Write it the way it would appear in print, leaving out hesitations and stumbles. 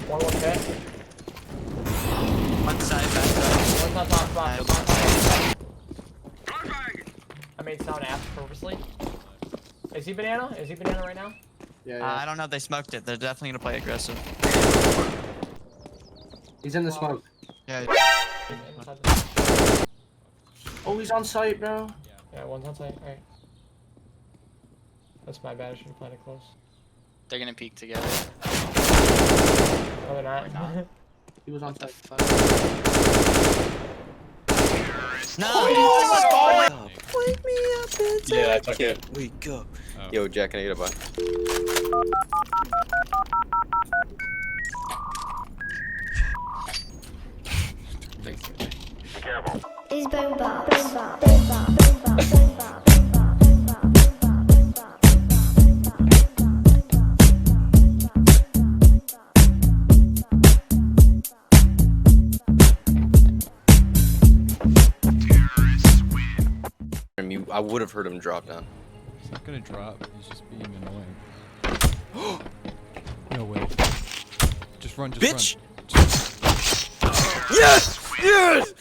One pit. One side, back side. One's on top, spawn. Nice. I made sound ass purposely. Is he banana? Is he banana right now? Yeah, I don't know if they smoked it. They're definitely gonna play aggressive. He's in the smoke. Yeah. Inside the... Oh, he's on site, bro. Yeah, one's on site. Alright. That's my bad. I should have played it close. They're gonna peek together. No, they're not. He was on What the site. fuck? No! Wake me up and Yeah, I took it. wake up. Oh. Yo, Jack, can I get a buy? Is boom bar, boom bar, boom bar, boom bar, boom bar, boom bar, boom bar, boom bar, I would have heard him drop down. He's not gonna drop. He's just being annoying. No way. Just run, just Bitch! run. Yes! Yes!